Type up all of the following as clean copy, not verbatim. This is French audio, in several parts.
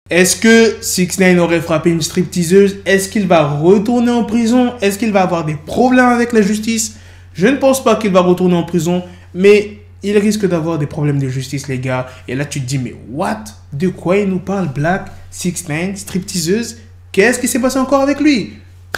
Est-ce que 6ix9ine aurait frappé une stripteaseuse? Est-ce qu'il va retourner en prison? Est-ce qu'il va avoir des problèmes avec la justice? Je ne pense pas qu'il va retourner en prison, mais il risque d'avoir des problèmes de justice, les gars. Et là, tu te dis, mais what? De quoi il nous parle, Black? 6ix9ine, stripteaseuse? Qu'est-ce qui s'est passé encore avec lui?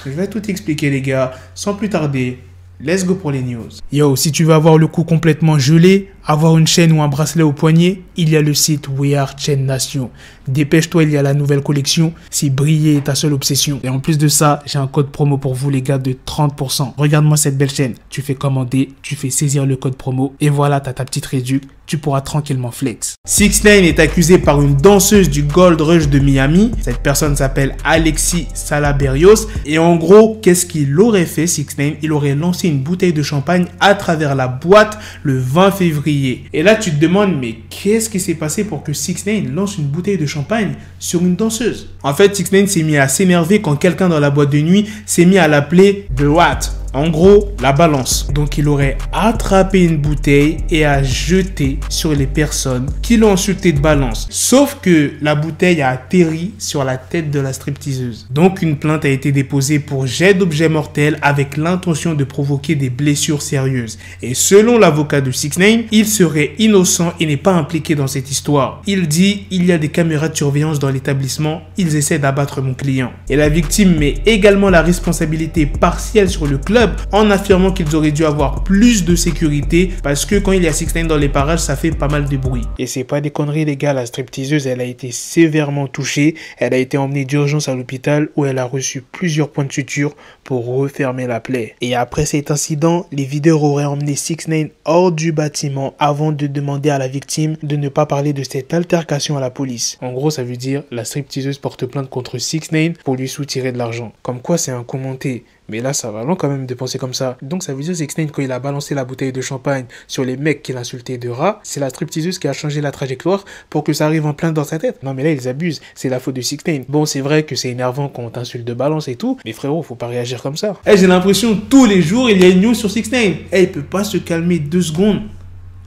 Je vais tout expliquer, les gars, sans plus tarder. Let's go pour les news. Yo, si tu veux avoir le cou complètement gelé, avoir une chaîne ou un bracelet au poignet, il y a le site We Are Chain Nation. Dépêche-toi, il y a la nouvelle collection si briller est ta seule obsession. Et en plus de ça, j'ai un code promo pour vous les gars de 30%. Regarde-moi cette belle chaîne. Tu fais commander, tu fais saisir le code promo et voilà, t'as ta petite réduc. Tu pourras tranquillement flex. 6ix9ine est accusé par une danseuse du Gold Rush de Miami. Cette personne s'appelle Alexis Salaberios. Et en gros, qu'est-ce qu'il aurait fait 6ix9ine? Il aurait lancé une bouteille de champagne à travers la boîte le 20 février. Et là, tu te demandes, mais qu'est-ce qui s'est passé pour que 6ix9ine lance une bouteille de champagne sur une danseuse? En fait, 6ix9ine s'est mis à s'énerver quand quelqu'un dans la boîte de nuit s'est mis à l'appeler The What. En gros, la balance. Donc, il aurait attrapé une bouteille et a jeté sur les personnes qui l'ont insulté de balance. Sauf que la bouteille a atterri sur la tête de la stripteaseuse. Donc, une plainte a été déposée pour jet d'objet mortel avec l'intention de provoquer des blessures sérieuses. Et selon l'avocat de 6ix9ine, il serait innocent et n'est pas impliqué dans cette histoire. Il dit, il y a des caméras de surveillance dans l'établissement, ils essaient d'abattre mon client. Et la victime met également la responsabilité partielle sur le club en affirmant qu'ils auraient dû avoir plus de sécurité parce que quand il y a 6ix9ine dans les parages, ça fait pas mal de bruit. Et c'est pas des conneries les gars, la stripteaseuse, elle a été sévèrement touchée, elle a été emmenée d'urgence à l'hôpital où elle a reçu plusieurs points de suture pour refermer la plaie. Et après cet incident, les videurs auraient emmené 6ix9ine hors du bâtiment avant de demander à la victime de ne pas parler de cette altercation à la police. En gros, ça veut dire la stripteaseuse porte plainte contre 6ix9ine pour lui soutirer de l'argent. Comme quoi c'est un commenté. Mais là, ça va long quand même de penser comme ça. Donc ça veut dire 6ix9ine, quand il a balancé la bouteille de champagne sur les mecs qu'il insultait de rats, c'est la stripteaseuse qui a changé la trajectoire pour que ça arrive en plein dans sa tête. Non mais là, ils abusent. C'est la faute de 6ix9ine. Bon, c'est vrai que c'est énervant quand on t'insulte de balance et tout, mais frérot, faut pas réagir comme ça. J'ai l'impression tous les jours, il y a une news sur 6ix9ine. Il peut pas se calmer 2 secondes.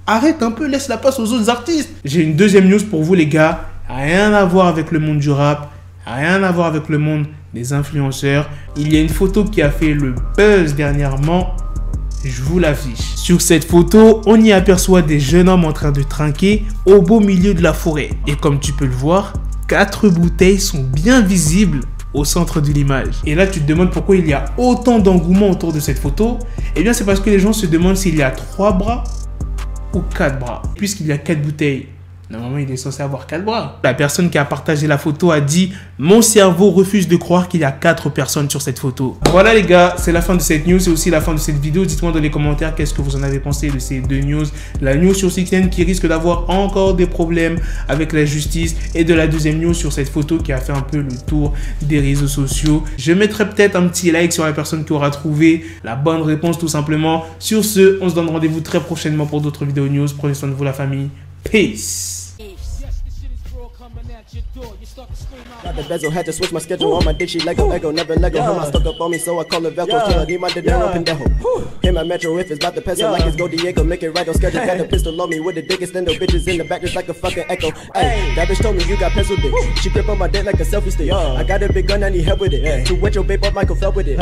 Arrête un peu, laisse la place aux autres artistes. J'ai une deuxième news pour vous les gars. Rien à voir avec le monde du rap. Rien à voir avec le monde des influenceurs. Il y a une photo qui a fait le buzz dernièrement. Je vous l'affiche. Sur cette photo, on y aperçoit des jeunes hommes en train de trinquer au beau milieu de la forêt. Et comme tu peux le voir, 4 bouteilles sont bien visibles au centre de l'image. Et là, tu te demandes pourquoi il y a autant d'engouement autour de cette photo. Eh bien, c'est parce que les gens se demandent s'il y a 3 bras ou 4 bras. Puisqu'il y a 4 bouteilles, normalement, il est censé avoir 4 bras. La personne qui a partagé la photo a dit « Mon cerveau refuse de croire qu'il y a 4 personnes sur cette photo. » Voilà les gars, c'est la fin de cette news. C'est aussi la fin de cette vidéo. Dites-moi dans les commentaires qu'est-ce que vous en avez pensé de ces 2 news. La news sur 6ix9ine qui risque d'avoir encore des problèmes avec la justice. Et de la deuxième news sur cette photo qui a fait un peu le tour des réseaux sociaux. Je mettrai peut-être un petit like sur la personne qui aura trouvé la bonne réponse tout simplement. Sur ce, on se donne rendez-vous très prochainement pour d'autres vidéos news. Prenez soin de vous la famille. Peace. Got the bezel, had to switch my schedule on my dick, she Lego, never Lego. Her stuck up on me, so I call it Velcro. Till I need my dinero pendejo. Hit my metro if it's about to pencil like it's Go Diego. Make it right on schedule. Got the pistol on me with the dick extendo. Bitches in the back just like a fucking echo. Ay, that bitch told me you got pencil dick. She grip on my dick like a selfie stick. I got a big gun, I need help with it. To wet your babe up, Michael fell with it.